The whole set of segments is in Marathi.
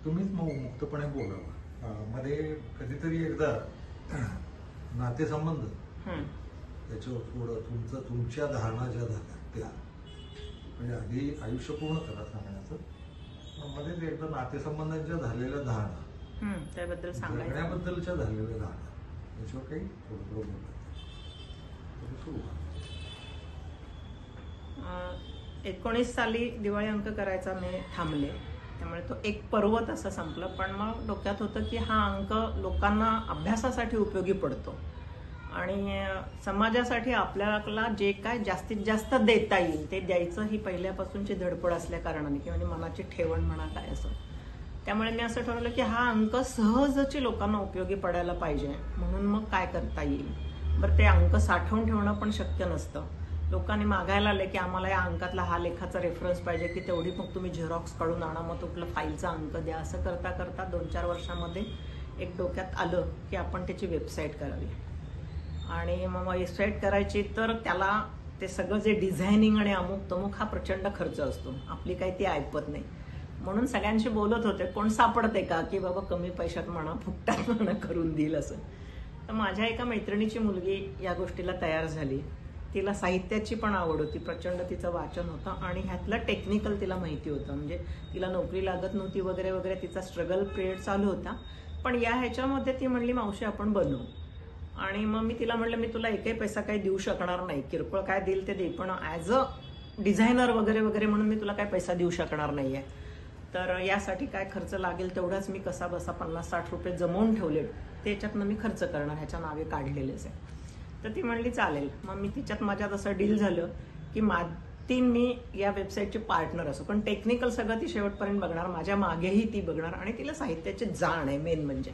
तुम्हीच मुक्तपणे बोलावं. मध्ये कधीतरी एकदा नातेसंबंध त्याच्यावर थोडं तुमच्या धारणा ज्या झाल्या त्या, म्हणजे आधी आयुष्य पूर्ण करा सांगण्याचं, मध्येच एकदा नातेसंबंधांच्या झालेल्या धारणा, त्याबद्दल जगण्याबद्दलच्या झालेल्या धारणा, त्याच्यावर काही थोडं बोलत. 19 साली दिवाळी अंक करायचा मी थांबले, त्यामुळे तो एक पर्वत असं संपलं. पण मग डोक्यात होतं की हा अंक लोकांना अभ्यासासाठी उपयोगी पडतो आणि समाजासाठी आपल्याला जे काय जास्तीत जास्त देता येईल ते द्यायचं ही पहिल्यापासूनची धडपड असल्या कारणाने किंवा मनाची ठेवण म्हणा काय असं. त्यामुळे मी असं ठरवलं की हा अंक सहजची लोकांना उपयोगी पडायला पाहिजे. म्हणून मग काय करता येईल. बरं, ते अंक साठवून ठेवणं पण शक्य नसतं. लोकांनी मागायला आले की आम्हाला या अंकातला हा लेखाचा रेफरन्स पाहिजे, की तेवढी मग तुम्ही झेरॉक्स काढून आणा, मग तुमला फाईलचा अंक द्या. असं करता करता 2-4 वर्षामध्ये एक डोक्यात आलं की आपण त्याची वेबसाईट करावी. आणि मग वेबसाईट करायची तर त्याला ते सगळं जे डिझायनिंग आणि अमुक तमुक हा प्रचंड खर्च असतो. आपली काही ती ऐपत नाही. म्हणून सगळ्यांशी बोलत होते, कोण सापडते का की बाबा कमी पैशात म्हणा, फुकटात म्हणा करून देईल असं. तर माझ्या एका मैत्रिणीची मुलगी या गोष्टीला तयार झाली. तिला साहित्याची पण आवड होती, प्रचंड तिचं वाचन होतं आणि ह्यातलं टेक्निकल तिला माहिती होतं. म्हणजे तिला नोकरी लागत नव्हती वगैरे वगैरे, तिचा स्ट्रगल पिरियड चालू होता. पण या ह्याच्यामध्ये ती म्हणली मावशी आपण बनवू. आणि मग मी तिला म्हणलं मी तुला एकही पैसा काही देऊ शकणार नाही, किरकोळ काय देईल ते दे, पण ॲज अ डिझायनर वगैरे वगैरे म्हणून मी तुला काय पैसा देऊ शकणार नाहीये. तर यासाठी काय खर्च लागेल तेवढाच मी कसा बसा 50-60 रुपये जमवून ठेवले, त्याच्यातनं मी खर्च करणार, ह्याच्या नावे काढलेलेच आहे. तर ती म्हणली चालेल. मग मी तिच्यात माझ्यात असं डील झालं की मी या वेबसाईटचे पार्टनर असो, पण टेक्निकल सगळं ती शेवटपर्यंत बघणार, माझ्या मागेही ती बघणार आणि तिला साहित्याची जाण आहे मेन म्हणजे.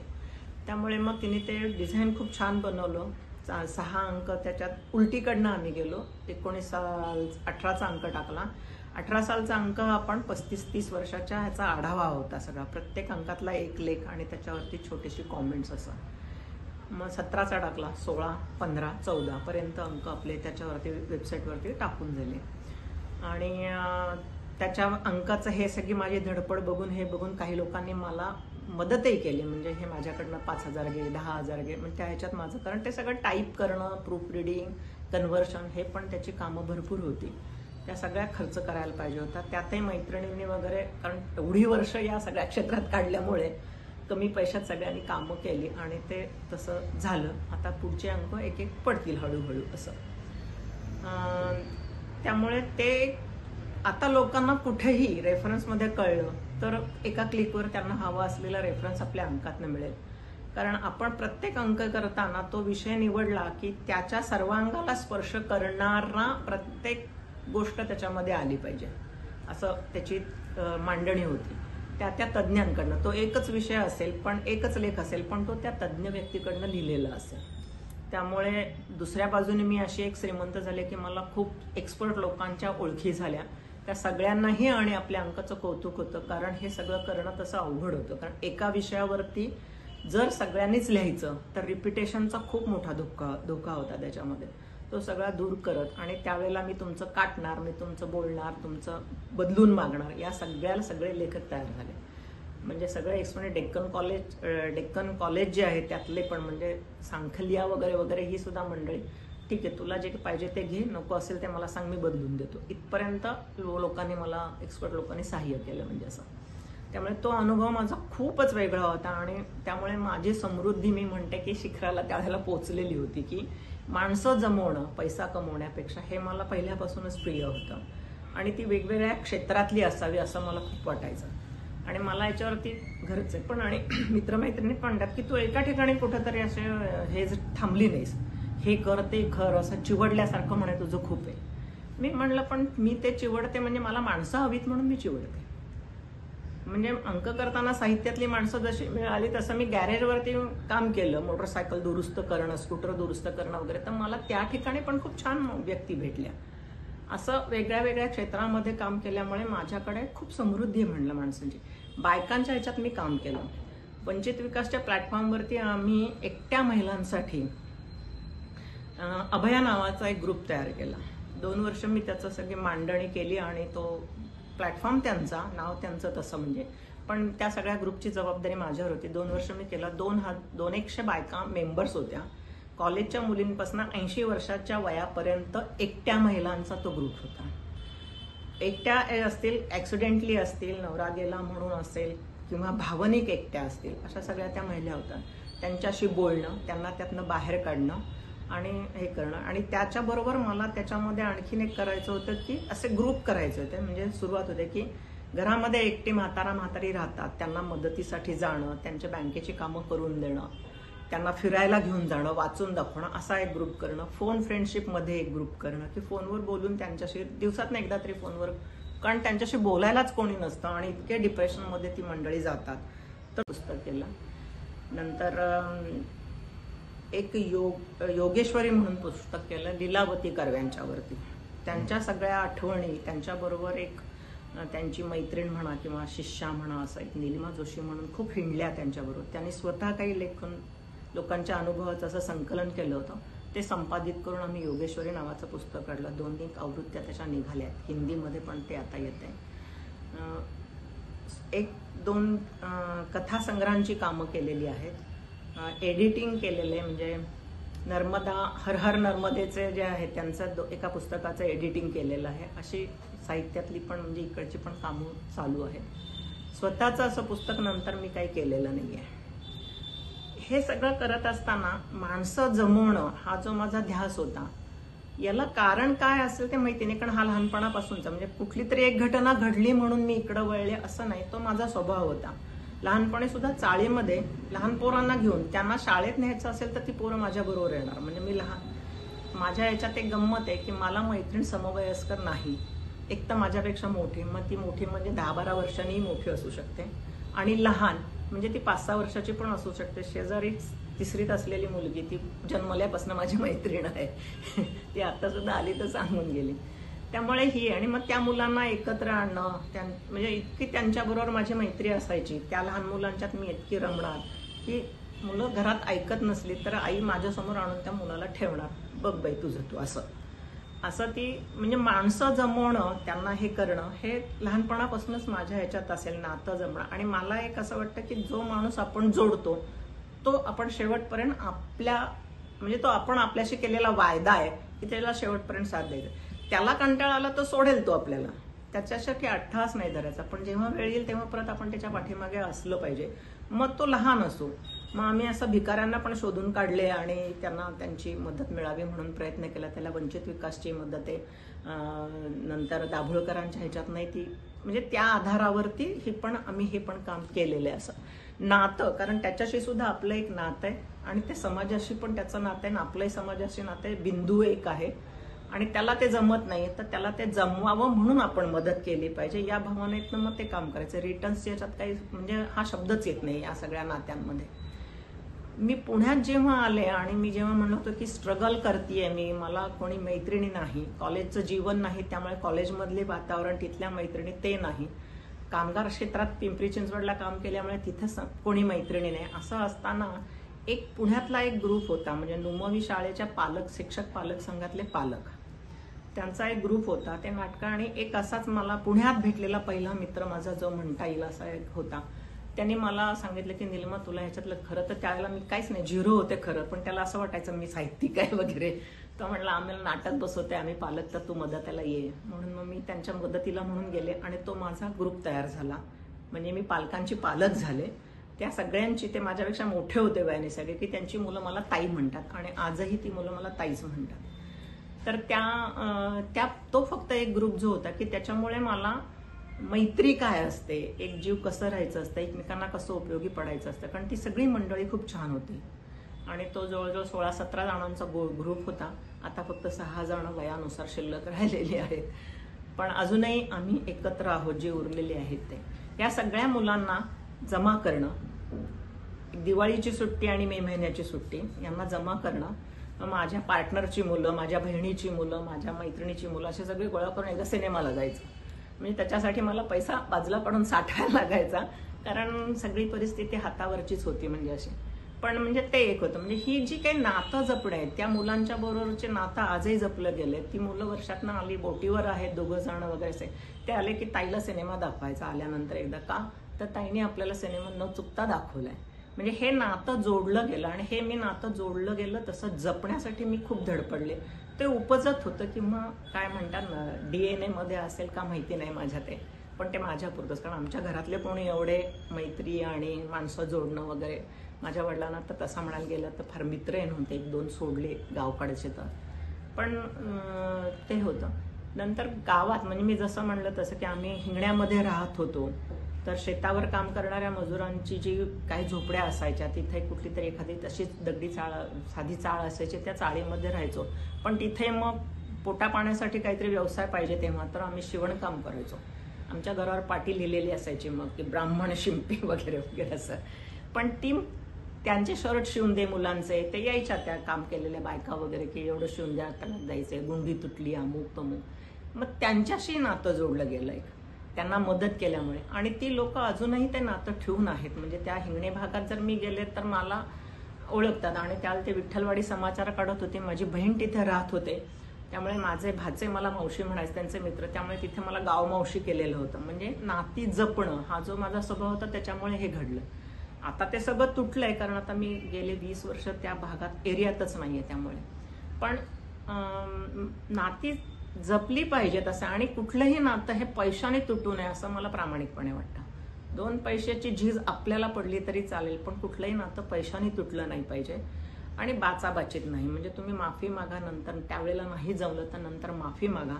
त्यामुळे मग तिने ते डिझाईन खूप छान बनवलं. 6 अंक त्याच्यात उलटीकडनं आम्ही गेलो. 18चा अंक टाकला. 18 सालचा अंक आपण 35-30 वर्षाच्या ह्याचा आढावा होता सगळा, प्रत्येक अंकातला एक लेख आणि त्याच्यावरती छोटीशी कॉमेंट्स असं. मग 17चा टाकला, 16, 15, 14 पर्यंत अंक आपले त्याच्यावरती वेबसाईटवरती टाकून झाले. आणि त्याच्या अंकाचं हे सगळी माझी धडपड बघून हे बघून काही लोकांनी मला मदतही केली. म्हणजे हे माझ्याकडनं 5,000 घे, 10,000 घे, म्हणजे त्या ह्याच्यात माझं, कारण ते सगळं टाईप करणं, प्रूफ रिडिंग, कन्व्हर्शन हे पण त्याची कामं भरपूर होती. त्या सगळ्या खर्च करायला पाहिजे होता. त्यातही मैत्रिणींनी वगैरे, कारण एवढी वर्ष या सगळ्या क्षेत्रात काढल्यामुळे कमी पैशात सगळ्यांनी कामं केली आणि ते तसं झालं. आता पुढचे अंक एक एक पडतील हळूहळू असं. त्यामुळे ते आता लोकांना कुठेही रेफरन्समध्ये कळलं तर एका क्लिकवर त्यांना हवा असलेला रेफरन्स आपल्या अंकातनं मिळेल. कारण आपण प्रत्येक अंक करताना तो विषय निवडला की त्याच्या सर्वांगाला स्पर्श करणारा प्रत्येक गोष्ट त्याच्यामध्ये आली पाहिजे, असं त्याची मांडणी होती. त्या तज्ज्ञांकडनं तो एकच विषय असेल, पण एकच लेख असेल, पण तो त्या तज्ज्ञ व्यक्तीकडनं लिहिलेला असेल. त्यामुळे दुसऱ्या बाजूने मी अशी एक श्रीमंत झाले की मला खूप एक्सपर्ट लोकांच्या ओळखी झाल्या. त्या सगळ्यांनाही आणि आपल्या अंकाचं कौतुक होतं, कारण हे सगळं करणं तसं अवघड होतं. कारण एका विषयावरती जर सगळ्यांनीच लिहायचं तर रिपिटेशनचा खूप मोठा धोका होता त्याच्यामध्ये. तो सगळा दूर करत आणि त्यावेळेला मी तुमचं काटणार, मी तुमचं बोलणार, तुमचं बदलून मागणार, या सगळे लेखक तयार झाले. म्हणजे सगळे एक्सपोनेंट डेक्कन कॉलेज जे आहे त्यातले पण, म्हणजे सांखलिया वगैरे वगैरे ही सुद्धा मंडळी, ठीक आहे तुला जे पाहिजे ते घे, नको असेल ते मला सांग, मी बदलून देतो, इथपर्यंत लोकांनी मला, एक्सपर्ट लोकांनी सहाय्य केलं म्हणजे असं. त्यामुळे तो अनुभव माझा खूपच वेगळा होता आणि त्यामुळे माझी समृद्धी मी म्हणते की शिखराला त्यावेळेला पोचलेली होती की माणसं जमवणं पैसा कमवण्यापेक्षा हे मला पहिल्यापासूनच प्रिय होतं आणि ती वेगवेगळ्या क्षेत्रातली असावी असं मला खूप वाटायचं. आणि मला याच्यावरती घरचे पण आणि मित्रमैत्रिणी पण म्हणतात की तू एका ठिकाणी कुठंतरी असे हे थांबली नाहीस, हे कर ते कर, असं चिवडल्यासारखं म्हणे तुझं खूप आहे. मी म्हणलं पण मी ते चिवडते म्हणजे मला माणसं हवीत म्हणून मी चिवडते. म्हणजे अंक करताना साहित्यातली माणसं जशी मिळाली तसं मी गॅरेजवरती काम केलं, मोटरसायकल दुरुस्त करणं, स्कूटर दुरुस्त करणं वगैरे, तर मला त्या ठिकाणी पण खूप छान व्यक्ती भेटल्या. असं वेगळ्या वेगळ्या क्षेत्रामध्ये काम केल्यामुळे माझ्याकडे खूप समृद्धी आहे म्हणलं माणसांची. बायकांच्या ह्याच्यात मी काम केलं. वंचित विकासच्या प्लॅटफॉर्मवरती आम्ही एकट्या महिलांसाठी अभया नावाचा एक ग्रुप तयार केला. 2 वर्ष मी त्याचं सगळी मांडणी केली आणि तो प्लॅटफॉर्म त्यांचा, नाव त्यांचं तसं म्हणजे, पण त्या सगळ्या ग्रुपची जबाबदारी माझ्यावर होती. 2 वर्ष मी केला. 200 बायका मेंबर्स होत्या. कॉलेजच्या मुलींपासून 80 वर्षाच्या वयापर्यंत एकट्या महिलांचा तो ग्रुप होता. एकट्या असतील, ऍक्सिडेंटली असतील, नवरा गेला म्हणून असेल किंवा भावनिक एकट्या असतील, अशा सगळ्या त्या महिला होत्या. त्यांच्याशी बोलणं, त्यांना त्यातनं बाहेर काढणं आणि हे करणं. आणि त्याच्याबरोबर मला त्याच्यामध्ये आणखीन एक करायचं होतं की असे ग्रुप करायचे होते. म्हणजे सुरुवात होते की घरामध्ये एकटी म्हातारी राहतात, त्यांना मदतीसाठी जाणं, त्यांच्या बँकेची कामं करून देणं, त्यांना फिरायला घेऊन जाणं, वाचून दाखवणं, असा एक ग्रुप करणं. फोन फ्रेंडशिपमध्ये एक ग्रुप करणं की फोनवर बोलून त्यांच्याशी दिवसातनं एकदा तरी फोनवर, कारण त्यांच्याशी बोलायलाच कोणी नसतं आणि इतके डिप्रेशनमध्ये ती मंडळी जातात. तर पुस्तक केलं. नंतर एक योगेश्वरी म्हणून पुस्तक केलं लीलावती कर्व्यांच्यावरती. त्यांच्या सगळ्या आठवणी, त्यांच्याबरोबर एक त्यांची मैत्रीण म्हणा किंवा शिष्या म्हणा, असं एक नीलिमा जोशी म्हणून खूप हिंडल्या त्यांच्याबरोबर. त्यांनी स्वतः काही लेखन लोकांच्या अनुभवाचं असं संकलन केलं होतं. ते संपादित करून आम्ही योगेश्वरी नावाचं पुस्तक काढलं. 2 आवृत्त्या त्याच्या निघाल्या. हिंदीमध्ये पण ते आता येत आहे. 1-2 कथासंग्रहांची कामं केलेली आहेत. एडिटिंग केलेले, म्हणजे नर्मदा हर हर नर्मदेचे जे आहे त्यांचं एका पुस्तकाचं एडिटिंग केलेलं आहे. अशी साहित्यातली पण म्हणजे इकडची पण कामं चालू आहेत. स्वतःचं असं पुस्तक नंतर मी काही केलेलं नाही आहे. हे सगळं करत असताना माणसं जमवणं हा जो माझा ध्यास होता, याला कारण काय असेल ते माहिती नाही, कारण हा लहानपणापासूनचा, म्हणजे कुठली तरी एक घटना घडली म्हणून मी इकडं वळले असं नाही, तो माझा स्वभाव होता. लहानपणी सुद्धा चाळीमध्ये लहान पोरांना घेऊन त्यांना शाळेत न्यायचं असेल तर ती पोरं माझ्याबरोबर येणार. म्हणजे मी माझ्या याच्यात एक गंमत आहे की मला मैत्रीण समवयस्कर नाही. एक तर माझ्यापेक्षा मोठी, मग ती मोठी म्हणजे 10-12 वर्षांनीही मोठी असू शकते, आणि लहान म्हणजे ती 5-6 वर्षाची पण असू शकते. शेजारी 3रीत असलेली मुलगी, ती जन्मल्यापासून माझी मैत्रीण आहे. ती आता सुद्धा आली तर सांगून गेली. त्यामुळे ही, आणि मग त्या मुलांना एकत्र आणणं, म्हणजे इतकी त्यांच्याबरोबर माझी मैत्री असायची. त्या लहान मुलांच्यात मी इतकी रमणार की मुलं घरात ऐकत नसली तर आई माझ्यासमोर आणून त्या मुलाला ठेवणार, बघ बाई तुझं तू, असं ती, म्हणजे माणसं जमवणं, त्यांना हे करणं, हे लहानपणापासूनच माझ्या ह्याच्यात असेल, नातं जमणं. आणि मला एक असं वाटतं की जो माणूस आपण जोडतो तो आपण शेवटपर्यंत म्हणजे तो आपण आपल्याशी केलेला वायदा आहे की त्याला शेवटपर्यंत साथ द्यायचा. त्याला कंटाळा आला तो सोडेल तो आपल्याला, त्याच्यासाठी अट्टहास नाही धरायचा. पण जेव्हा वेळ येईल तेव्हा परत आपण त्याच्या पाठीमागे असलं पाहिजे, मग तो लहान असो. मग आम्ही असं भिकाऱ्यांना पण शोधून काढले आणि त्यांना त्यांची मदत मिळावी म्हणून प्रयत्न केला. त्याला वंचित विकासची मदत आहे, नंतर दाभोळकरांच्या ह्याच्यात नाही ती, म्हणजे त्या आधारावरती आम्ही हे पण काम केलेलं आहे. असं नातं, कारण त्याच्याशी सुद्धा आपलं एक नातं आहे आणि ते समाजाशी पण त्याचं नातं आहे, आपलंही समाजाशी नातं आहे. बिंदू एक आहे आणि त्याला ते जमत नाही तर त्याला ते जमवावं म्हणून आपण मदत केली पाहिजे, या भावनेतनं मग ते काम करायचं. रिटर्न्सच्या याच्यात काही म्हणजे हा शब्दच येत नाही या सगळ्या नात्यांमध्ये. मी पुण्यात जेव्हा आले आणि मी जेव्हा म्हणत होतो की स्ट्रगल करतेय मी, मला कोणी मैत्रिणी नाही, कॉलेजचं जीवन नाही, त्यामुळे कॉलेजमधले वातावरण, तिथल्या मैत्रिणी ते नाही, कामगार क्षेत्रात पिंपरी चिंचवडला काम केल्यामुळे तिथं कोणी मैत्रिणी नाही. असं असताना एक पुण्यातला एक ग्रुप होता, म्हणजे नुमवी शाळेच्या शिक्षक पालक संघातले पालक, त्यांचा एक ग्रुप होता. ते नाटकं, आणि एक असाच मला पुण्यात भेटलेला पहिला मित्र माझा जो म्हणता येईल असा एक होता. त्यांनी मला सांगितलं की नीलिमा तुला ह्याच्यातलं, खरं तर त्यावेळेला मी काहीच नाही, 0 होते खरं, पण त्याला असं वाटायचं मी साहित्यिक आहे वगैरे. तो म्हणला आम्हाला नाटक बसवते आम्ही पालक, तर तू मदतीला ये. म्हणून मग मी त्यांच्या मदतीला म्हणून गेले आणि तो माझा ग्रुप तयार झाला. म्हणजे मी पालकांची पालक झाले. त्या सगळ्यांची, ते माझ्यापेक्षा मोठे होते वयाने सगळे, की त्यांची मुलं मला ताई म्हणतात आणि आजही ती मुलं मला ताईच म्हणतात. तर तो फक्त एक ग्रुप जो होता की त्याच्यामुळे मला मैत्री काय असते, एक जीव कसं राहायचं असतं, एकमेकांना कसं उपयोगी पडायचं असतं, कारण ती सगळी मंडळी खूप छान होती. आणि तो जवळजवळ 16-17 जणांचा ग्रुप होता. आता फक्त 6 जण वयानुसार शिल्लक राहिलेली आहेत, पण अजूनही आम्ही एकत्र आहोत जे उरलेले आहेत ते. या सगळ्या मुलांना जमा करणं, दिवाळीची सुट्टी आणि मे महिन्याची सुट्टी यांना जमा करणं, माझ्या पार्टनरची मुलं, माझ्या बहिणीची मुलं, माझ्या मैत्रिणीची मुलं, असे सगळे गोळा करून एकदा सिनेमाला जायचं. म्हणजे त्याच्यासाठी मला पैसा बाजूला पडून साठवायला लागायचा, कारण सगळी परिस्थिती हातावरचीच होती म्हणजे अशी. पण म्हणजे ते एक होतं, म्हणजे ही जी काही नातं जपणं आहे, त्या मुलांच्या बरोबरचे नातं आजही जपलं गेले. ती मुलं वर्षातनं आली, बोटीवर आहेत 2 जण वगैरे, ते आले की ताईला सिनेमा दाखवायचा आल्यानंतर एकदा, का तर ताईने आपल्याला सिनेमा न चुकता दाखवलाय. म्हणजे हे नातं जोडलं गेलं आणि हे मी नातं जोडलं गेलं तसं जपण्यासाठी मी खूप धडपडले. ते उपजत होतं किंवा काय म्हणतात ना, DNA मध्ये असेल का माहिती नाही माझ्या ते, पण ते माझ्यापुरतंच. कारण आमच्या घरातले कोणी एवढे मैत्री आणि माणसं जोडणं वगैरे, माझ्या वडिलांना तर तसं म्हणायला गेलं तर फार मित्रही नव्हते, 1-2 सोडले गावकडचे तर. पण ते होतं. नंतर गावात म्हणजे मी जसं म्हणलं तसं की आम्ही हिंगण्यामध्ये राहत होतो, तर शेतावर काम करणाऱ्या मजुरांची जी काही झोपड्या असायच्या तिथे कुठली तरी एखादी तशीच दगडी चाळ, साधी चाळ असायची, त्या चाळीमध्ये राहायचो. पण तिथे मग पोटा पाण्यासाठी काहीतरी व्यवसाय पाहिजे तेव्हा, तर आम्ही शिवणकाम करायचो. आमच्या घरावर पाटी लिहिलेली असायची मग की ब्राह्मण शिंपी वगैरे वगैरे असं. पण ती त्यांचे शर्ट शिवून दे मुलांचे, ते यायच्या त्या काम केलेल्या बायका वगैरे की एवढं शिवून द्या, त्यांना द्यायचे, गुंडी तुटली अमुक तमुक. मग त्यांच्याशी नातं जोडलं गेलं एक, त्यांना मदत केल्यामुळे. आणि ती लोक अजूनही ते नातं ठेवून आहेत. म्हणजे त्या हिंगणे भागात जर मी गेले तर मला ओळखतात. आणि त्याला ते विठ्ठलवाडी समाचार काढत होते, माझी बहीण तिथे राहत होते, त्यामुळे माझे भाचे मला मावशी म्हणायचे, त्यांचे मित्र, त्यामुळे तिथे मला गाव मावशी केलेलं होतं. म्हणजे नाती जपणं हा जो माझा स्वभाव होता त्याच्यामुळे हे घडलं. आता ते सगळं तुटलंय, कारण आता मी गेले 20 वर्ष त्या भागात एरियातच नाहीये. त्यामुळे पण नाती जपली पाहिजेत असं. आणि कुठलंही नातं हे पैशाने तुटू नये असं मला प्रामाणिकपणे वाटतं. 2 पैशाची झीज आपल्याला पडली तरी चालेल, पण कुठलंही नातं पैशाने तुटलं नाही पाहिजे. आणि बाचाबाचीत नाही. म्हणजे तुम्ही माफी मागा, नंतर त्यावेळेला नाही जमलं तर नंतर माफी मागा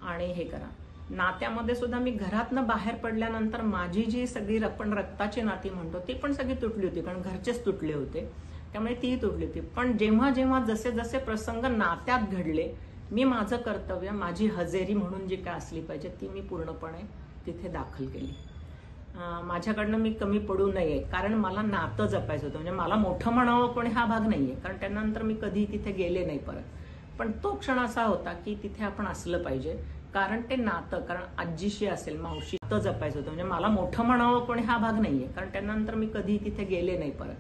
आणि हे करा. नात्यामध्ये सुद्धा मी घरातनं बाहेर पडल्यानंतर माझी जी सगळी आपण रक्ताची नाती म्हणतो ती पण सगळी तुटली होती, कारण घरचेच तुटले होते, त्यामुळे तीही तुटली होती. पण जेव्हा जेव्हा जसे जसे प्रसंग नात्यात घडले, मी माझं कर्तव्य, माझी हजेरी म्हणून जी काय असली पाहिजे ती मी पूर्णपणे तिथे दाखल केली. माझ्याकडनं मी कमी पडू नये, कारण मला नातं जपायचं होतं. म्हणजे मला मोठं म्हणावं कोणी हा भाग नाहीये, कारण त्यानंतर मी कधी तिथे गेले नाही परत. पण तो क्षण असा होता की तिथे आपण असलं पाहिजे, कारण ते नातं, कारण आजीशी असेल, मावशी, तर जपायचं होतं. म्हणजे मला मोठं म्हणावं कोणी हा भाग नाहीये, कारण त्यानंतर मी कधी तिथे गेले नाही परत.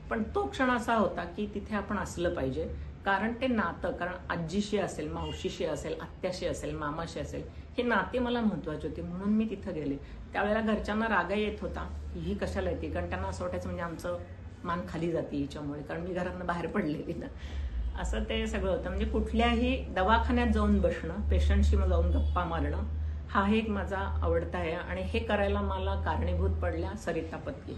पण तो क्षण असा होता की तिथे आपण असलं पाहिजे, कारण ते नातं, कारण आजीशी असेल, मावशीशी असेल, आत्याशी असेल, मामाशी असेल, हे नाते मला महत्वाचे होते, म्हणून मी तिथं गेले. त्यावेळेला घरच्यांना रागा येत होता की ही कशाला येते, कारण त्यांना असं वाटायचं म्हणजे आमचं मान खाली जाते हिच्यामुळे, कारण मी घरातनं बाहेर पडलेली ना, असं ते सगळं होतं. म्हणजे कुठल्याही दवाखान्यात जाऊन बसणं, पेशंटशी जाऊन गप्पा मारणं, हा एक माझा आवडता आहे. आणि हे करायला मला कारणीभूत पडल्या सरिता पत्की.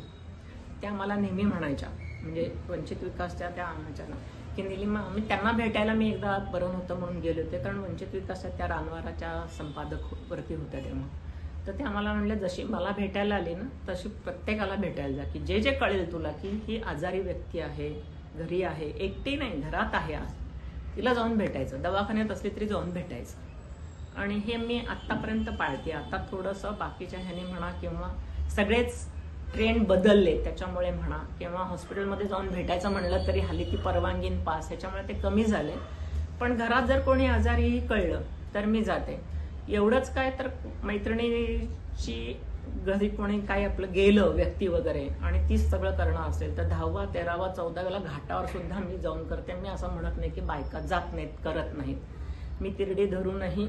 त्या मला नेहमी म्हणायच्या, म्हणजे वंचित विकासच्या त्या आणायच्या ना, की निलिमा, मी त्यांना भेटायला मी एकदा बरं नव्हतं म्हणून गेले होते, कारण वंचित विकासात त्या रानवाराच्या संपादक वरती होत्या तेव्हा. तर ते आम्हाला म्हणले, जशी मला भेटायला आली ना तशी प्रत्येकाला भेटायला जा, की जे जे कळेल तुला की ही आजारी व्यक्ती आहे, घरी आहे, एकटी नाही घरात आहे आज, तिला जाऊन भेटायचं, दवाखान्यात असली तरी जाऊन भेटायचं. आणि हे मी आत्तापर्यंत पाळते. आता थोडंसं बाकीच्या ह्याने म्हणा किंवा सगळेच ट्रेंड बदलले त्याच्यामुळे म्हणा, किंवा हॉस्पिटलमध्ये जाऊन भेटायचं म्हणलं तरी हल्ली ती परवानगी पास, ह्याच्यामुळे ते कमी झाले. पण घरात जर कोणी आजारीही कळलं तर मी जाते. एवढंच काय तर मैत्रिणीची घरी कोणी काय आपलं गेलं व्यक्ती वगैरे आणि तीच सगळं करणं असेल तर 10वा 13वा 14व्याला घाटावर सुद्धा मी जाऊन करते. मी असं म्हणत नाही की बायका जात नाहीत, करत नाहीत. मी तिरडी धरूनही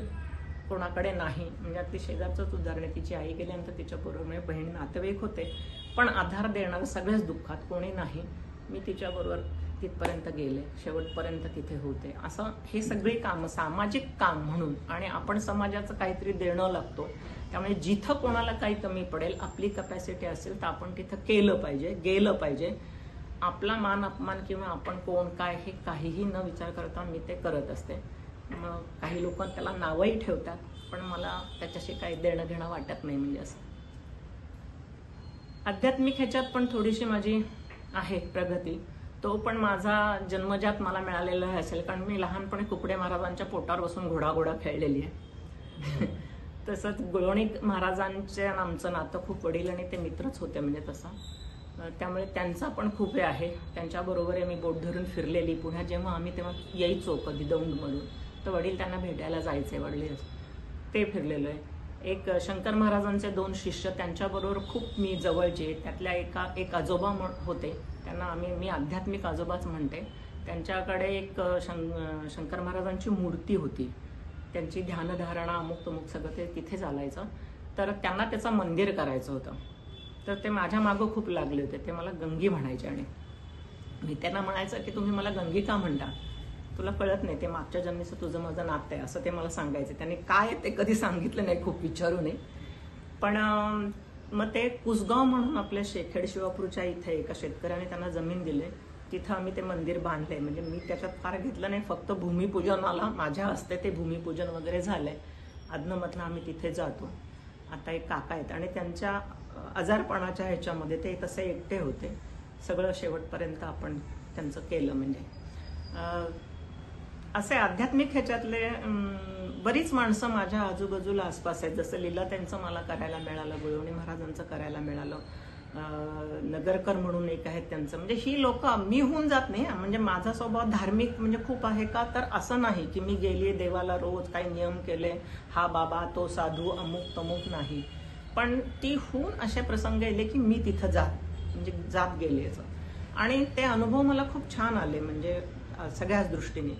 कोणाकडे नाही. म्हणजे अगदी शेजारचंच उदाहरण आहे, तिची आई गेल्यानंतर तिच्याबरोबर म्हणजे बहीण नातेवाईक होते, पण आधार देणारं सगळ्याच दुःखात कोणी नाही. मी तिच्याबरोबर तिथपर्यंत गेले, शेवटपर्यंत तिथे होते. असं हे सगळी कामं सामाजिक काम म्हणून, आणि आपण समाजाचं काहीतरी देणं लागतो. त्यामुळे जिथं कोणाला काही कमी पडेल, आपली कॅपॅसिटी असेल तर आपण तिथं केलं पाहिजे, गेलं पाहिजे. आपला मान अपमान किंवा आपण कोण काय हे काहीही न विचार करता मी ते करत असते. मग काही लोक त्याला नावही ठेवतात, पण मला त्याच्याशी काही देणं घेणं वाटत नाही. म्हणजे असं आध्यात्मिक ह्याच्यात पण थोडीशी माझी आहे प्रगती. तो पण माझा जन्मजात मला मिळालेला असेल, कारण मी लहानपणी कुकडे महाराजांच्या पोटावर बसून घोडा खेळलेली आहे. तसंच गोळवणी महाराजांचे आमचं नातं खूप वडील आणि ते मित्रच होते म्हणजे तसं. त्यामुळे त्यांचा पण खूप हे आहे. त्यांच्याबरोबर मी बोट धरून फिरलेली. पुण्यात जेव्हा आम्ही तेव्हा यायचो कधी दौंडमधून, तर वडील त्यांना भेटायला जायचे, वडील ते फिरलेलो आहे. एक शंकर महाराजांचे 2 शिष्य, त्यांच्याबरोबर खूप मी जवळचे. त्यातल्या एक आजोबा होते, त्यांना मी आध्यात्मिक आजोबाच म्हणते. त्यांच्याकडे एक शंकर महाराजांची मूर्ती होती, त्यांची ध्यानधारणा अमुक तमुक सगळं ते तिथे चालायचं. तर त्यांना त्याचं मंदिर करायचं होतं. तर ते माझ्या मागं खूप लागले होते. ते मला गंगी म्हणायचे आणि मी त्यांना म्हणायचं की तुम्ही मला गंगी का म्हणता, तुला कळत नाही, ते मागच्या जन्मीचं तुझं माझं नातं आहे असं ते मला सांगायचे. त्यांनी काय ते कधी सांगितलं नाही, खूप विचारू नये. पण मग ते कुसगाव म्हणून आपल्या शेखेड शिवापूरच्या इथे एका शेतकऱ्याने त्यांना जमीन दिली. तिथं आम्ही ते मंदिर बांधलंय. म्हणजे मी त्याच्यात फार घेतलं नाही, फक्त भूमिपूजनाला माझ्या हस्ते ते भूमिपूजन वगैरे झालंय. आदनमधनं आम्ही तिथे जातो. आता एक काका आहेत आणि त्यांच्या आजारपणाच्या ह्याच्यामध्ये ते तसे एकटे होते. सगळं शेवटपर्यंत आपण त्यांचं केलं. म्हणजे असे आध्यात्मिक ह्याच्यातले बरीच माणसं माझ्या आजूबाजूला आसपास आहेत. जसं लीला त्यांचं मला करायला मिळालं, गुळवणी महाराजांचं करायला मिळालं, नगरकर म्हणून एक आहेत त्यांचं. म्हणजे ही लोक मी होऊन जात नाही. म्हणजे माझा स्वभाव धार्मिक म्हणजे खूप आहे का, तर असं नाही की मी गेली देवाला रोज काही नियम केले, हा बाबा तो साधू अमुक तमुक नाही. पण ती होऊन असे प्रसंग येले की मी तिथं जात गेले. आणि ते अनुभव मला खूप छान आले. म्हणजे सगळ्याच दृष्टीने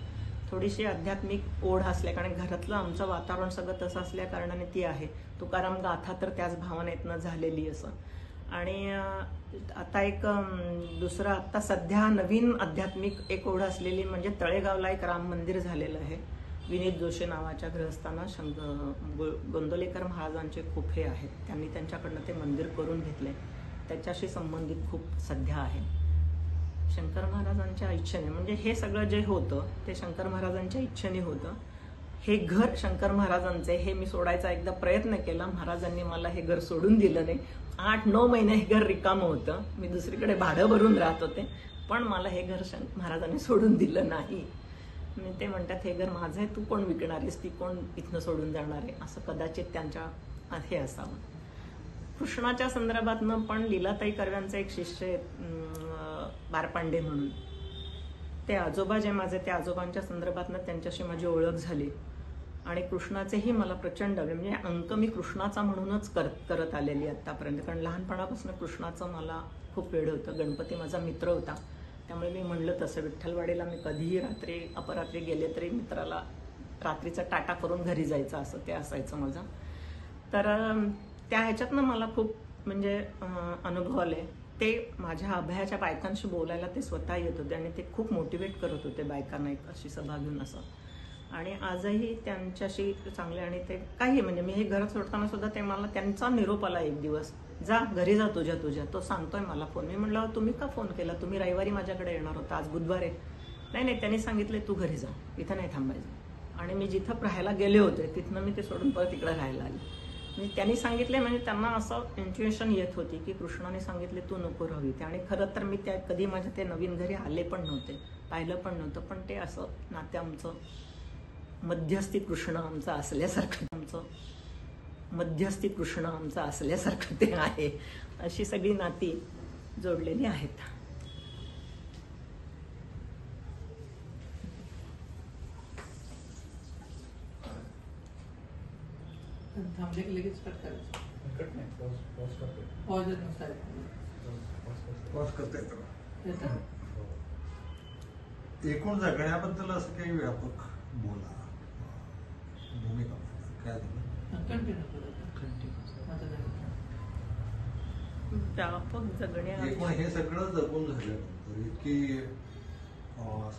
थोडीशी आध्यात्मिक ओढ असल्या कारण घरातलं आमचं वातावरण सगळं तसं असल्या कारणाने ती आहे. तुकाराम गाथा तर त्याच भावनेतनं झालेली असं. आणि आता एक दुसरं आत्ता सध्या नवीन आध्यात्मिक एक ओढ असलेली म्हणजे तळेगावला एक राम मंदिर झालेलं आहे. विनीत जोशी नावाच्या गृहस्थांना गोंदवलेकर महाराजांचे खूप हे आहेत. त्यांनी त्यांच्याकडनं ते मंदिर करून घेतले. त्याच्याशी संबंधित खूप सध्या आहे. शंकर महाराजांच्या इच्छेने म्हणजे हे सगळं जे होतं ते शंकर महाराजांच्या इच्छेने होतं. हे घर शंकर महाराजांचे हे मी सोडायचा एकदा प्रयत्न केला. महाराजांनी मला हे घर सोडून दिलं नाही. 8-9 महिने हे घर रिकामं होतं. मी दुसरीकडे भाडं भरून राहत होते. पण मला हे घर महाराजांनी सोडून दिलं नाही. मी ते म्हणतात हे घर माझं आहे, तू कोण विकणार आहेस, ती कोण इथनं सोडून जाणार आहे, असं कदाचित त्यांच्या हे असावं. कृष्णाच्या संदर्भातनं पण लीलाताई कर्व्यांचे एक शिष्य आहेत बारपांडे म्हणून. ते आजोबा जे माझे त्या आजोबांच्या संदर्भातनं त्यांच्याशी माझी ओळख झाली. आणि कृष्णाचेही मला प्रचंड म्हणजे अंक मी कृष्णाचा म्हणूनच करत आलेली आतापर्यंत. कारण लहानपणापासून कृष्णाचं मला खूप वेळ होतं. गणपती माझा मित्र होता, त्यामुळे मी म्हणलं तसं विठ्ठलवाडीला मी कधीही रात्री अपरात्री गेले तरी मित्राला रात्रीचा टाटा करून घरी जायचं असं ते असायचं माझं. तर त्या ह्याच्यातनं मला खूप म्हणजे अनुभव आले. ते माझ्या अभयाच्या बायकांशी बोलायला ते स्वतः येत होते आणि ते खूप मोटिवेट करत होते बायकांना एक अशी सभा घेऊन असं. आणि आजही त्यांच्याशी चांगले. आणि ते काही म्हणजे मी हे घर सोडताना सुद्धा ते मला त्यांचा निरोप आला एक दिवस, जा घरी जा तुझ्या. तो सांगतोय मला फोन. मी म्हणलं तुम्ही का फोन केला, तुम्ही रविवारी माझ्याकडे येणार होता, आज बुधवार आहे. नाही त्यांनी सांगितले तू घरी जा, इथं नाही थांबायचं. आणि मी जिथं राहायला गेले होते तिथनं मी ते सोडून परत इकडे राहायला आले. म्हणजे त्यांनी सांगितले म्हणजे त्यांना असं इंट्युएशन येत होती की कृष्णाने सांगितले तू नको राहू इथे. आणि खरं तर मी त्या कधी माझ्या ते नवीन घरी आले पण नव्हते, पाहिलं पण नव्हतं. पण ते असं नाते आमचं मध्यस्थी कृष्ण आमचं असल्यासारखं ते आहे. अशी सगळी नाती जोडलेली आहेत. थांबले की लगेच कट करायचं. पॉज करता येतं. एकूण जगण्याबद्दल असं काही व्यापक बोला, भूमिका काय व्यापक जगण्या एकूण हे सगळं जगून झाल्यानंतर इतकी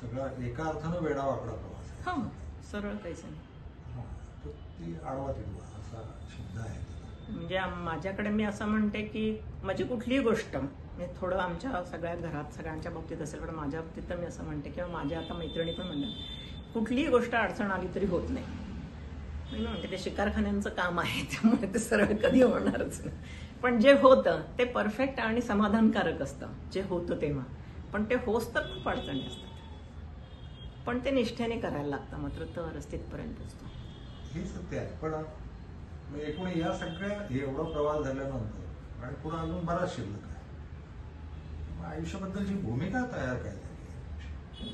सगळा एका अर्थानं वेडा वाकडा प्रवास आहे. सरळ काहीच नाही. तर ती आडवा तिडवा असा शब्द आहे. म्हणजे माझ्याकडे मी असं म्हणते की माझी कुठलीही गोष्ट म्हणजे थोडं आमच्या सगळ्या घरात सगळ्यांच्या बाबतीत असेल पण माझ्या बाबतीत तर मी असं म्हणते किंवा माझ्या आता मैत्रिणी पण म्हणतात कुठलीही गोष्ट अडचण आली तरी होत नाही. मी म्हणते ते शिकारखान्यांचं काम आहे, त्यामुळे ते सरळ कधी होणारच नाही. पण जे होतं ते परफेक्ट आणि समाधानकारक असतं जे होतं तेव्हा. पण ते होस तर खूप अडचणी असतात, पण ते निष्ठेने करायला लागतं मात्र तरच तिथपर्यंत पोचतो. हे सत्य आहे. पण एकूण या सगळ्या एवढा प्रवास झाल्यानंतर आणि पुढे अजून बराच शिल्लक आहे. आयुष्याबद्दलची भूमिका तयार काय झाली?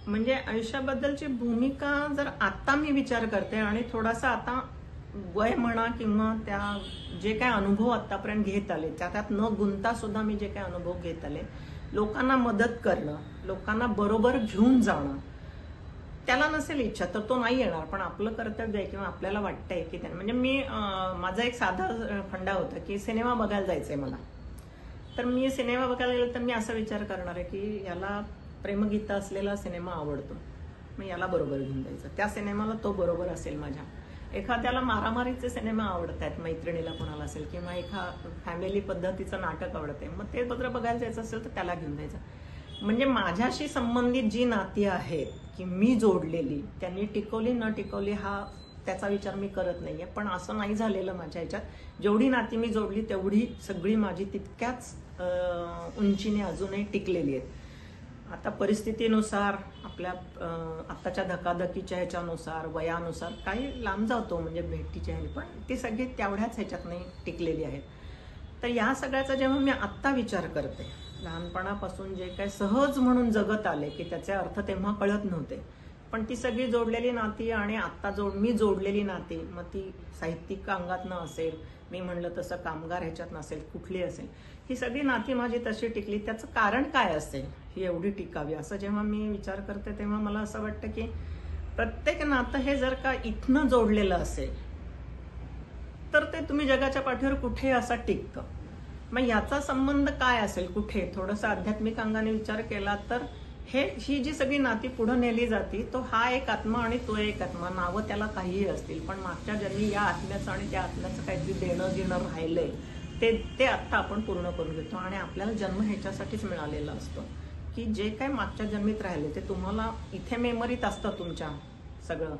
म्हणजे आयुष्याबद्दलची भूमिका जर आता मी विचार करते आणि थोडासा आता वय म्हणा किंवा त्या जे काय अनुभव आतापर्यंत घेत आले त्यात न गुंता सुद्धा मी जे काय अनुभव घेत आले, लोकांना मदत करणं, लोकांना बरोबर घेऊन जाणं, त्याला नसेल इच्छा तर तो नाही येणार, पण आपलं कर्तव्य आहे किंवा आपल्याला वाटतंय की म्हणजे माझा एक साधा फंडा होता की सिनेमा बघायला जायचंय मला, तर मी सिनेमा बघायला गेलो तर मी असा विचार करणार आहे की याला प्रेमगीत असलेला सिनेमा आवडतो, मग याला बरोबर घेऊन जायचं, त्या सिनेमाला तो बरोबर असेल माझ्या. एखाद्याला मारामारीचे सिनेमा आवडत आहेत, मैत्रिणीला कोणाला असेल, किंवा फॅमिली पद्धतीचं नाटक आवडते, मग ते बघायला जायचं असेल तर त्याला घेऊन जायचं. म्हणजे माझ्याशी संबंधित जी नाती आहेत की मी जोडलेली, त्यांनी टिकवली न टिकवली हा त्याचा विचार मी करत नाहीये. पण असं नाही झालेलं माझ्या ह्याच्यात. जेवढी नाती मी जोडली तेवढी सगळी माझी तितक्याच उंचीने अजूनही टिकलेली आहेत. आता परिस्थितीनुसार, आपल्या आत्ताच्या धकाधकीच्या ह्याच्यानुसार, वयानुसार काही लांब जातो म्हणजे भेटीच्या ह्याने, पण ती सगळी तेवढ्याच ह्याच्यात नाही टिकलेली आहेत. तर या सगळ्याचा जेव्हा मी आत्ता विचार करते, लहानपणापासून जे काय सहज म्हणून जगत आले की त्याचे अर्थ तेव्हा कळत नव्हते, पण ती सगळी जोडलेली नाती आणि आत्ता मी जोडलेली नाती, मग ती साहित्यिक अंगातनं असेल, मी म्हणलं तसं कामगार ह्याच्यात नसेल, कुठली असेल, ही सगळी नाती माझी तशी टिकली. त्याचं कारण काय असेल ही एवढी टिकावी, असं जेव्हा मी विचार करते तेव्हा मला असं वाटतं की प्रत्येक नातं हे जर का इथनं जोडलेलं असेल तर ते तुम्ही जगाच्या पाठीवर कुठे असं टिकतं. मग याचा संबंध काय असेल कुठे, थोडंसं आध्यात्मिक अंगाने विचार केला तर ही जी सगळी नाती पुढे नेली जाती, तो हा एक आत्मा आणि तो एक आत्मा, नावं त्याला काहीही असतील, पण मागच्या जन्मी या आत्म्याचं आणि त्या आत्म्याचं काहीतरी देणं घेणं राहिलंय ते आत्ता आपण पूर्ण करून घेतो. आणि आपल्याला जन्म ह्याच्यासाठीच मिळालेला असतो की जे काय मागच्या जन्मीत राहिले ते तुम्हाला इथे मेमरीत असतं, तुमच्या सगळं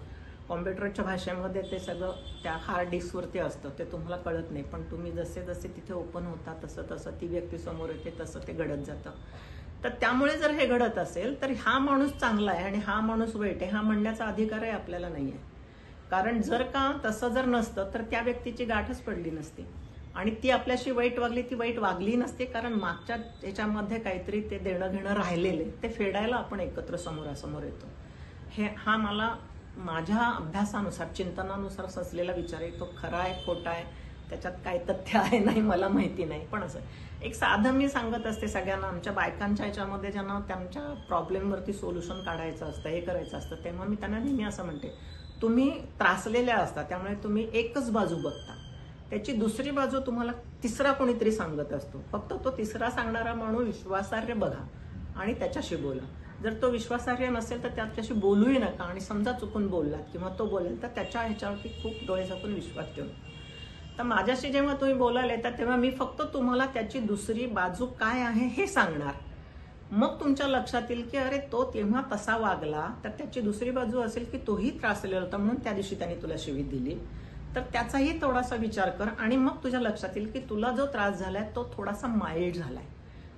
कॉम्प्युटरच्या भाषेमध्ये ते सगळं त्या हार्ड डिस्कवरती असतं, ते तुम्हाला कळत नाही, पण तुम्ही जसे जसे तिथे ओपन होता तसं तसं ती व्यक्ती समोर येते, तसं ते घडत जातं. तर त्यामुळे जर हे घडत असेल तर हा माणूस चांगला आहे आणि हा माणूस वाईट आहे हा म्हणण्याचा अधिकारही आपल्याला नाही आहे. कारण जर का तसं जर नसतं तर त्या व्यक्तीची गाठच पडली नसती आणि ती आपल्याशी वाईट वागली, ती वाईट वागली नसते, कारण मागच्या याच्यामध्ये काहीतरी ते देणं घेणं राहिलेले ते फेडायला आपण एकत्र समोरासमोर येतो. हा मला माझ्या अभ्यासानुसार, चिंतनानुसार सचलेला विचार आहे. तो खरा आहे खोटा आहे त्याच्यात काय तथ्य आहे नाही मला माहिती नाही, पण असं एक साधं मी सांगत असते सगळ्यांना, आमच्या बायकांच्या ह्याच्यामध्ये ज्यांना त्यांच्या प्रॉब्लेमवरती सोल्युशन काढायचं असतं, हे करायचं असतं, तेव्हा मी त्यांना नेहमी असं म्हणते, तुम्ही त्रासलेल्या असता त्यामुळे तुम्ही एकच बाजू बघता, त्याची दुसरी बाजू तुम्हाला तिसरा कोणीतरी सांगत असतो, फक्त तो तिसरा सांगणारा माणूस विश्वासार्ह बघा आणि त्याच्याशी बोला. जर तो विश्वासार्ह नसेल तर त्याच्याशी बोलूही नका, आणि समजा चुकून बोललात किंवा तो बोलेल तर त्याच्या ह्याच्यावरती खूप डोळे झाकून विश्वास ठेवून. तर माझ्याशी जेव्हा तुम्ही बोलायला येतात तेव्हा मी फक्त तुम्हाला त्याची दुसरी बाजू काय आहे हे सांगणार. मग तुमच्या लक्षात येईल की अरे तो तेव्हा तसा वागला, तर त्याची दुसरी बाजू असेल की तोही त्रासलेला होता म्हणून त्या दिवशी त्याने तुला शिवी दिली, तर त्याचाही थोडासा विचार कर आणि मग तुझ्या लक्षात येईल की तुला जो त्रास झालाय तो थोडासा माइल्ड झालाय,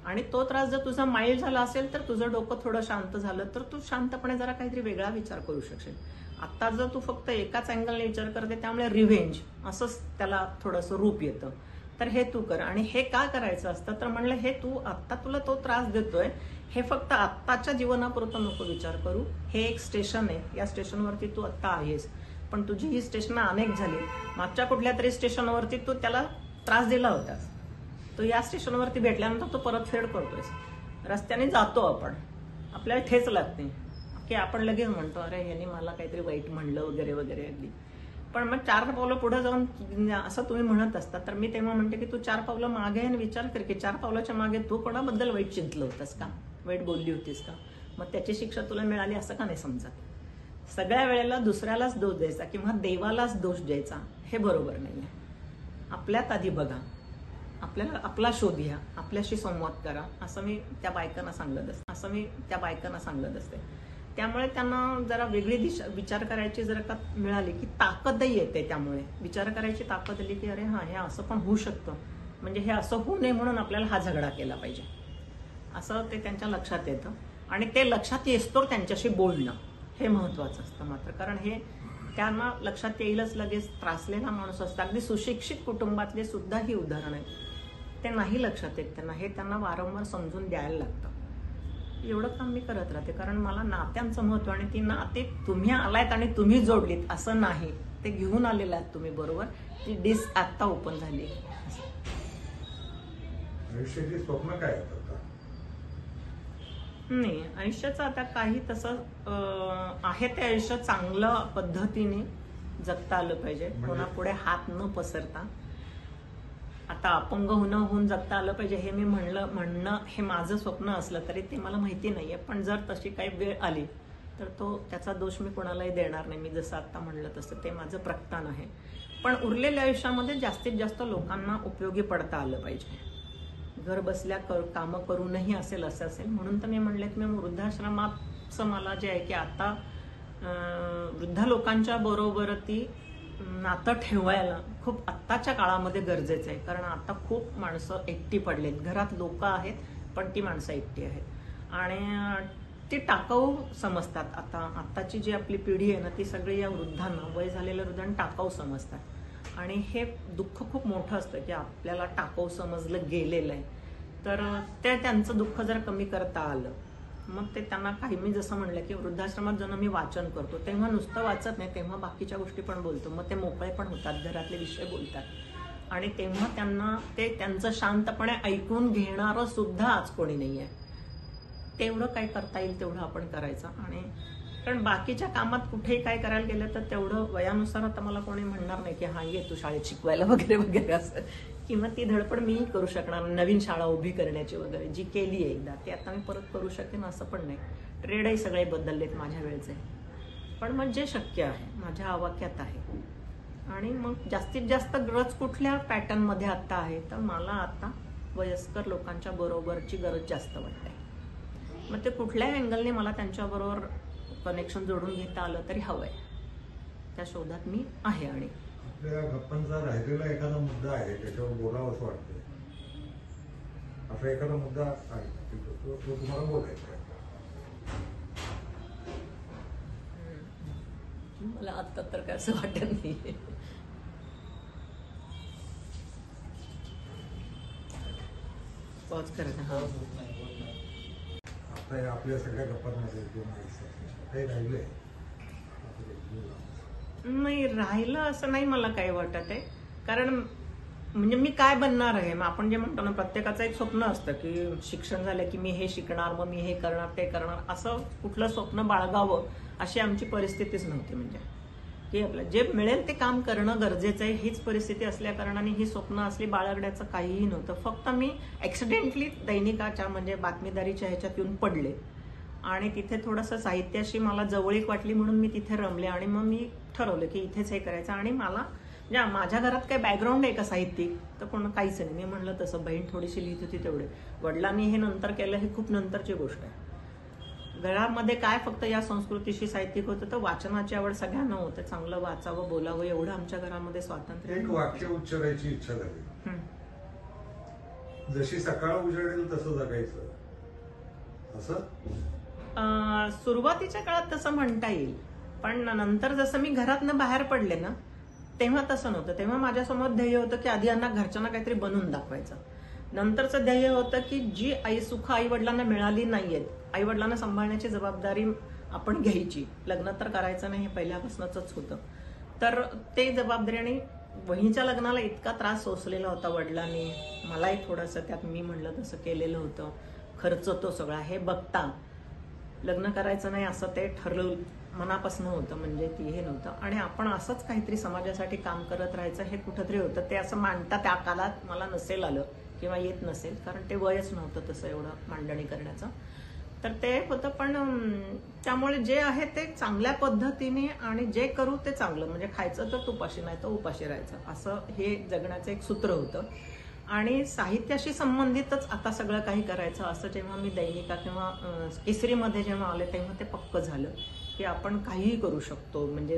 आणि तो त्रास जर तुझा माइल्ड झाला असेल तर तुझं डोकं थोडं शांत झालं तर तू शांतपणे जरा काहीतरी वेगळा विचार करू शकशील. आता जर तू फक्त एकाच अँगलने विचार करते त्यामुळे रिव्हेंज असंच त्याला थोडंसं रूप येतं, तर हे तू कर. आणि हे का करायचं असतं तर म्हणलं हे तू आत्ता तुला तो त्रास देतोय हे फक्त आत्ताच्या जीवनापुरतं नको विचार करू, हे एक स्टेशन आहे, या स्टेशनवरती तू आत्ता आहेस, पण तुझी ही स्टेशन अनेक झाली, मागच्या कुठल्या तरी स्टेशनवरती तू त्याला त्रास दिला होतास, तो या स्टेशनवरती भेटल्यानंतर तो परतफेड करतोय, रस्त्याने जातो आपण, आपल्याला ठेच लागते की आपण लगेच म्हणतो अरे यांनी मला काहीतरी वाईट म्हणलं वगैरे वगैरे अगदी, पण मग 4 पावलं पुढे जाऊन असं तुम्ही म्हणत असता तर मी तेव्हा म्हणते की तू 4 पावलं मागे आणि विचार कर की 4 पावलाच्या मागे तू कोणाबद्दल वाईट चिंतलं होतंस का, वाईट बोलली होतीस का, मग त्याची शिक्षा तुला मिळाली असं का नाही समजत. सगळ्या वेळेला दुसऱ्यालाच दोष द्यायचा किंवा देवालाच दोष द्यायचा हे बरोबर नाहीये. आपल्यात आधी बघा, आपल्याला आपला शोध घ्या, आपल्याशी संवाद करा, असं मी त्या बायकांना सांगत असते. त्यामुळे त्यांना जरा वेगळी दिशा विचार करायची जर का मिळाली की ताकदही येते, त्यामुळे विचार करायची ताकद आली की अरे हे असं पण होऊ शकतं, म्हणजे हे असं होऊ नये म्हणून आपल्याला हा झगडा केला पाहिजे, असं ते त्यांच्या लक्षात येतं. आणि ते लक्षात येस्तोवर त्यांच्याशी बोलणं हे महत्वाचं असतं मात्र, कारण हे त्यांना लक्षात येईलच लगेच. त्रासलेला माणूस असतो, अगदी सुशिक्षित कुटुंबातले सुद्धा ही उदाहरण आहेत, ते नाही लक्षात येत त्यांना, हे त्यांना वारंवार समजून द्यायला लागतं. एवढं काम मी करत राहते, कारण मला नात्यांचं महत्व आणि ती नाते तुम्ही आलायत आणि तुम्ही जोडलीत असं नाही, ते घेऊन आलेलं आहात तुम्ही बरोबर, ती डिस्क आत्ता ओपन झाली. आयुष्याची स्वप्न काय आहेत आता? नाही, आयुष्याचं आता काही तसं आहे ते आयुष्य चांगल्या पद्धतीने जगता आलं पाहिजे, कोणापुढे हात न पसरता. आता अपंग होऊन जगता आलं पाहिजे हे मी म्हणणं हे माझं स्वप्न असलं तरी ते मला माहिती नाहीये. पण जर तशी काही वेळ आली तर त्याचा दोष मी कोणालाही देणार नाही. मी जसं आता म्हणलं तसं ते माझं प्रस्थान आहे. पण उरलेल्या आयुष्यामध्ये जास्तीत जास्त लोकांना उपयोगी पडता आलं पाहिजे. घर बसल्या कामं करूनही असं असेल म्हणून तर मी म्हणले की मी वृद्धाश्रमाचं मला जे आहे की आता वृद्ध लोकांच्या बरोबर ती नातं ठेवायला खूप आत्ताच्या काळामध्ये गरजेचं आहे. कारण आता खूप माणसं एकटी पडलेत. घरात लोक आहेत पण ती माणसं एकटी आहेत आणि ती टाकाऊ समजतात. आत्ताची जी आपली पिढी आहे ना ती सगळी या वृद्धांना, वय झालेल्या वृद्धांना टाकाऊ समजतात. आणि हे दुःख खूप मोठं असतं की आपल्याला टाकाऊ समजलं गेलेलं आहे. तर त्यांचं दुःख जर कमी करता आलं मग ते त्यांना काही, मी जसं म्हणलं की वृद्धाश्रमात जेव्हा मी वाचन करतो तेव्हा नुसतं वाचत नाही, तेव्हा बाकीच्या गोष्टी पण बोलतो. मग ते मोकळे पण होतात, घरातले विषय बोलतात आणि तेव्हा त्यांना त्यांचं शांतपणे ऐकून घेणारं सुद्धा आज कोणी नाही आहे. तेवढं काय करता येईल तेवढं आपण करायचं. आणि कारण बाकीच्या कामात कुठेही काय करायला गेलं तर तेवढं वयानुसार आता मला कोणी म्हणणार नाही की हा ये तू शाळेत शिकवायला वगैरे वगैरे असं, किंवा ती धडपड मीही करू शकणार. नवीन शाळा उभी करण्याची वगैरे जी केली आहे एकदा ती आता मी परत करू शकेन असं पण नाही. ट्रेडही सगळे बदललेत माझ्या वेळचे. पण मग जे शक्य आहे माझ्या आवाक्यात आहे. आणि मग जास्तीत जास्त गरज कुठल्या पॅटर्नमध्ये आता आहे तर मला आता वयस्कर लोकांच्या बरोबरची गरज जास्त वाटते. मग ते कुठल्याही अँगलने मला त्यांच्याबरोबर कनेक्शन जोडून घेता आलं तरी हवंय, त्या शोधात मी आहे. आणि आपल्या गप्पांचा राहिलेला एखादा मुद्दा आहे त्याच्यावर बोलावं असं वाटतंय. असा एखादा मुद्दा आहे तो तुम्हाला बोलायचा आहे. मला आता तर काय असं वाटत नाही. पॉज करायचा. आता आपल्या सगळ्या गप्पांमध्ये काही राहिलंय नाही, राहिलं असं नाही मला काही वाटत आहे. कारण म्हणजे मी काय बनणार आहे, मग आपण जे म्हणतो ना प्रत्येकाचं एक स्वप्न असतं की शिक्षण झालं की मी हे शिकणार, मग मी हे करणार ते करणार, असं कुठलं स्वप्न बाळगावं अशी आमची परिस्थितीच नव्हती. म्हणजे की आपलं जे मिळेल ते काम करणं गरजेचं आहे हीच परिस्थिती असल्या कारणाने ही स्वप्न असली बाळगण्याचं काहीही नव्हतं. फक्त मी ऍक्सिडेंटली दैनिकाच्या म्हणजे बातमीदारीच्या ह्याच्यात येऊन पडले आणि तिथे थोडंसं साहित्याशी मला जवळीक वाटली म्हणून मी तिथे रमले. आणि मग मी ठरवलं की इथेच हे करायचं. आणि मला म्हणजे माझ्या घरात काही बॅकग्राऊंड आहे का साहित्यिक तर कोण काहीच नाही. मी म्हणलं तसं बहीण थोडीशी लिहित होती तेवढे, वडिलांनी हे नंतर केलं हे खूप नंतरची गोष्ट आहे. घरामध्ये काय फक्त या संस्कृतीशी साहित्यिक होतं तर वाचनाची आवड सगळ्यांना होतं. चांगलं वाचावं बोलावं एवढं आमच्या घरामध्ये स्वातंत्र्य. एक वाक्य उच्चारायची इच्छा झाली, जशी सकाळ उजाडेल तसं जगायचं असं. सुरुवातीच्या काळात तसं म्हणता येईल, पण नंतर जसं मी घरातनं बाहेर पडले ना तेव्हा तसं नव्हतं. तेव्हा माझ्यासमोर ध्येय होतं की आधी यांना घरच्यांना काहीतरी बनवून दाखवायचं. नंतरचं ध्येय होतं की जी सुख आई वडिलांना मिळाली नाहीयेत, आई वडिलांना सांभाळण्याची जबाबदारी आपण घ्यायची. लग्न तर करायचं नाही हे पहिल्यापासूनच होतं. तर ते जबाबदारी, आणि वहिनीच्या लग्नाला इतका त्रास सोसलेला होता वडिलांनी, मलाही थोडंसं त्यात मी म्हणलं तसं केलेलं होतं. खर्च तो सगळा हे बघता लग्न करायचं नाही असं ते ठरलं मनापासून होतं. म्हणजे ती हे नव्हतं. आणि आपण असंच काहीतरी समाजासाठी काम करत राहायचं हे कुठंतरी होतं. ते असं मांडता त्या काळात मला नसेल आलं किंवा येत नसेल, कारण ते वयच नव्हतं तसं एवढं मांडणी करण्याचं. तर ते होतं. पण त्यामुळे जे आहे ते चांगल्या पद्धतीने आणि जे करू ते चांगलं, म्हणजे खायचं तर तुपाशी नाही तर उपाशी राहायचं असं हे जगण्याचं एक सूत्र होतं. आणि साहित्याशी संबंधितच आता सगळं काही करायचं असं जेव्हा मी दैनिका किंवा केसरीमध्ये जेव्हा आले तेव्हा ते पक्क झालं की आपण काहीही करू शकतो. म्हणजे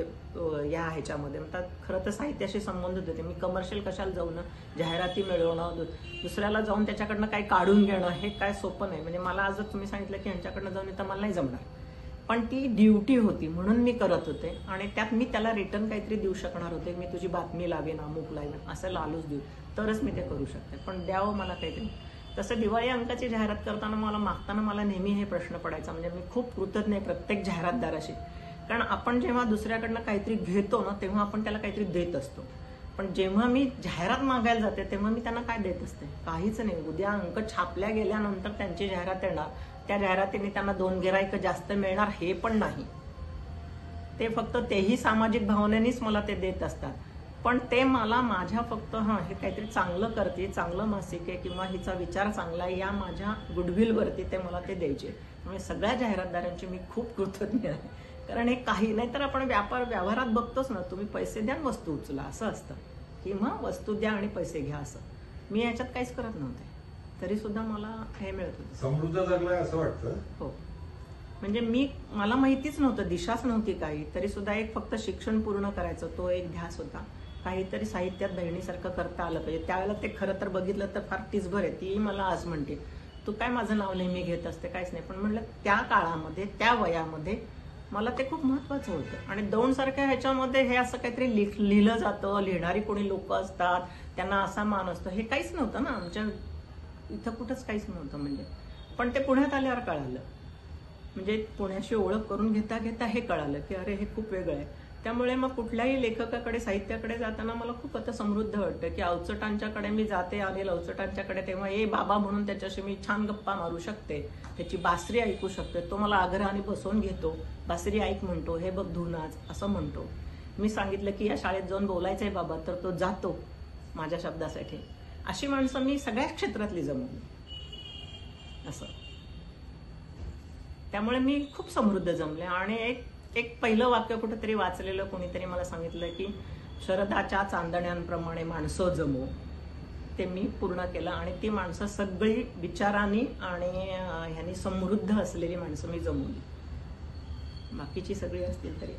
या ह्याच्यामध्ये म्हणतात खरं तर साहित्याशी संबंधित होते. मी कमर्शियल कशाला जाऊन जाहिराती मिळवणं, दुसऱ्याला जाऊन त्याच्याकडनं काही काढून घेणं हे काय सोपं नाही. म्हणजे मला आज तुम्ही सांगितलं की ह्यांच्याकडनं जाऊन येतं मला नाही जमणार, पण ती ड्युटी होती म्हणून मी करत होते. आणि त्यात मी त्याला रिटर्न काहीतरी देऊ शकणार होते. मी तुझी बातमी लावेन, अमुक लावेन, असं लालूच देऊ तरच मी ते करू शकते. पण द्यावं मला काहीतरी. तसं दिवाळी अंकाची जाहिरात करताना मागताना मला नेहमी हे प्रश्न पडायचा. म्हणजे मी खूप कृतज्ञ आहे प्रत्येक जाहिरातदाराशी. कारण आपण जेव्हा दुसऱ्याकडनं काहीतरी घेतो ना तेव्हा आपण त्याला काहीतरी देत असतो. पण जेव्हा मी जाहिरात मागायला जाते तेव्हा मी त्यांना काय देत असते? काहीच नाही. उद्या अंक छापल्या गेल्यानंतर त्यांची जाहिरात येणार त्या जाहिरातीने त्यांना 2 गिराईक जास्त मिळणार हे पण नाही. ते फक्त तेही सामाजिक भावनेनेच मला ते देत असतात. पण ते मला माझ्या फक्त हे काहीतरी चांगलं करते, चांगलं मासिक आहे किंवा हिचा विचार चांगला आहे या माझ्या गुडविलवरती ते मला ते द्यायचे. त्यामुळे सगळ्या जाहिरातदारांची मी खूप कृतज्ञ आहे. कारण हे काही नाही तर आपण व्यवहारात बघतोच ना, तुम्ही पैसे द्या आणि वस्तू उचला असं असतं, किंवा वस्तू द्या आणि पैसे घ्या असं. मी याच्यात काहीच करत नव्हते, तरी सुद्धा मला हे मिळत होतं. समृद्ध जगलाय असं वाटतं. हो, म्हणजे मला माहितीच नव्हतं, दिशाच नव्हती काही, तरी सुद्धा एक फक्त शिक्षण पूर्ण करायचं, तो एक ध्यास होता. काहीतरी साहित्यात बहिणीसारखं करता आलं पाहिजे. त्यावेळेला ते खरं तर बघितलं तर फार टिचभर आहे. ती मला आज म्हणते तू काय माझं नाव नेहमी घेत असते, काहीच नाही. पण म्हणलं त्या काळामध्ये त्या वयामध्ये मला ते खूप महत्वाचं होतं. आणि दौंडसारख्या ह्याच्यामध्ये हे असं काहीतरी लिहिलं जातं, लिहिणारी कोणी लोक असतात, त्यांना असा मान असतो, हे काहीच नव्हतं ना आमच्या इथं, कुठंच काहीच नव्हतं. म्हणजे पण ते पुण्यात आल्यावर कळालं, म्हणजे पुण्याशी ओळख करून घेता घेता हे कळालं की अरे हे खूप वेगळं आहे. त्यामुळे मग कुठल्याही लेखकाकडे साहित्याकडे जाताना मला खूप आता समृद्ध वाटतं की अवचटांच्याकडे मी जाते, अनिल अवचटांच्याकडे, तेव्हा बाबा म्हणून त्याच्याशी मी छान गप्पा मारू शकते, त्याची बासरी ऐकू शकते. तो मला आग्रहाने बसवून घेतो, बासरी ऐक म्हणतो, हे बघ धुनाच असं म्हणतो. मी सांगितलं की या शाळेत जाऊन बोलायचंय बाबा, तर तो जातो माझ्या शब्दासाठी. अशी माणसं मी सगळ्या क्षेत्रातली जमवली असं. त्यामुळे मी खूप समृद्ध जमले. आणि एक पहिलं वाक्य कुठेतरी वाचलेलं कोणीतरी मला सांगितलं की शरदाच्या चांदण्यांप्रमाणे माणसं जमो. ते मी पूर्ण केलं आणि ती माणसं सगळी विचारांनी आणि ह्यांनी समृद्ध असलेली माणसं मी जमवली. बाकीची सगळी असतील तरी